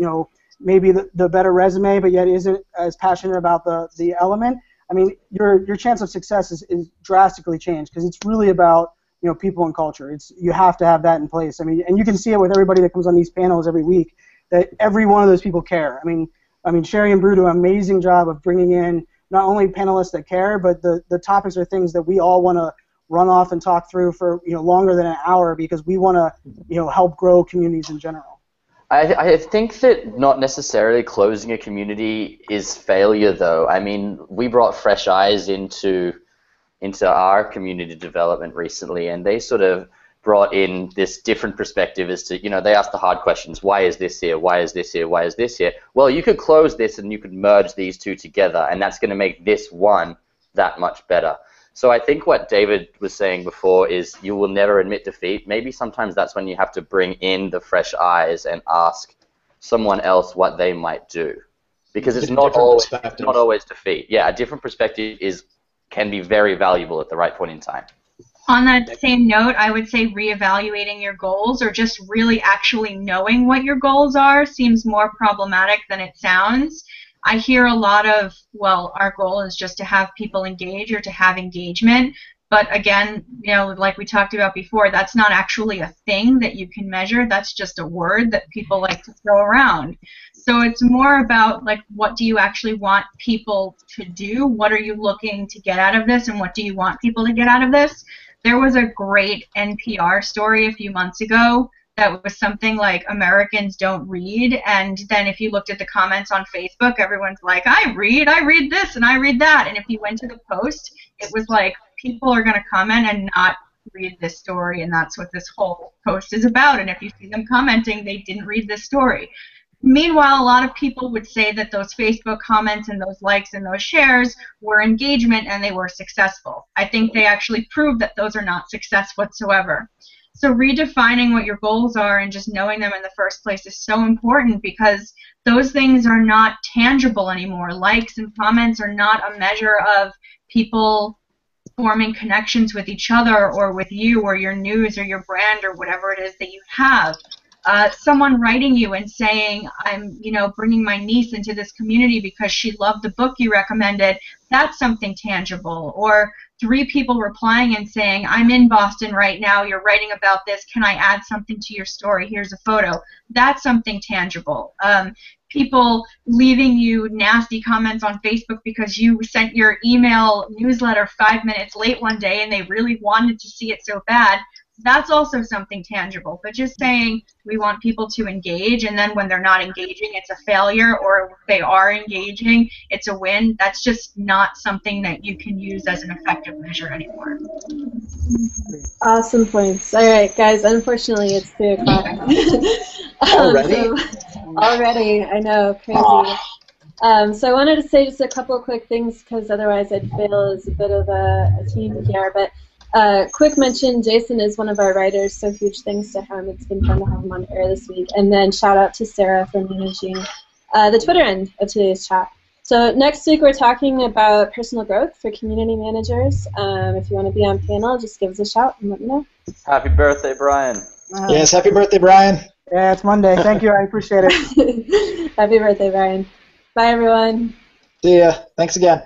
maybe the better resume but yet isn't as passionate about the element, I mean, your chance of success is drastically changed, because it's really about people and culture. You have to have that in place. I mean, and you can see it with everybody that comes on these panels every week, that every one of those people care. I mean, Sherry and Brew do an amazing job of bringing in not only panelists that care, but the topics are things that we all want to run off and talk through for longer than an hour, because we want to help grow communities in general. I think that not necessarily closing a community is failure, though. I mean, we brought fresh eyes into our community development recently, and they sort of brought in this different perspective as to, they asked the hard questions. Why is this here? Why is this here? Why is this here? Well, you could close this and you could merge these two together, and that's going to make this one that much better. So I think what David was saying before is you will never admit defeat. Maybe sometimes that's when you have to bring in the fresh eyes and ask someone else what they might do. Because it's not always defeat. Yeah, a different perspective can be very valuable at the right point in time. On that same note, I would say reevaluating your goals, or just really actually knowing what your goals are, seems more problematic than it sounds. I hear a lot of, well, our goal is just to have people engage or to have engagement. But again, like we talked about before, that's not actually a thing that you can measure. That's just a word that people like to throw around. So it's more about, like, what do you actually want people to do? What are you looking to get out of this, and what do you want people to get out of this? There was a great NPR story a few months ago that was something like Americans don't read, and then if you looked at the comments on Facebook, everyone's like, I read this, and I read that. And if you went to the post, it was like, people are going to comment and not read this story, and that's what this whole post is about. And if you see them commenting, they didn't read this story. Meanwhile, a lot of people would say that those Facebook comments and those likes and those shares were engagement and they were successful. I think they actually proved that those are not success whatsoever. So redefining what your goals are and just knowing them in the first place is so important, because those things are not tangible anymore. Likes and comments are not a measure of people forming connections with each other or with you or your news or your brand or whatever it is that you have. Someone writing you and saying, I'm, bringing my niece into this community because she loved the book you recommended, that's something tangible. Or 3 people replying and saying, I'm in Boston right now, you're writing about this, can I add something to your story, here's a photo. That's something tangible. People leaving you nasty comments on Facebook because you sent your email newsletter 5 minutes late one day and they really wanted to see it so bad, that's also something tangible. But just saying we want people to engage, and then when they're not engaging, it's a failure, or if they are engaging, it's a win, that's just not something that you can use as an effective measure anymore. Awesome points. All right, guys, unfortunately it's 3 o'clock. Already? Already, I know, crazy. So I wanted to say just a couple of quick things, because otherwise I'd fail as a bit of a team here. But quick mention, Jason is one of our writers, so huge thanks to him. It's been fun to have him on air this week. And then shout out to Sarah for managing the Twitter end of today's chat. So next week we're talking about personal growth for community managers. If you want to be on panel, just give us a shout and let me know. Happy birthday, Brian. Yes, happy birthday, Brian. Yeah, it's Monday. Thank you. I appreciate it. Happy birthday, Brian. Bye, everyone. See ya. Thanks again.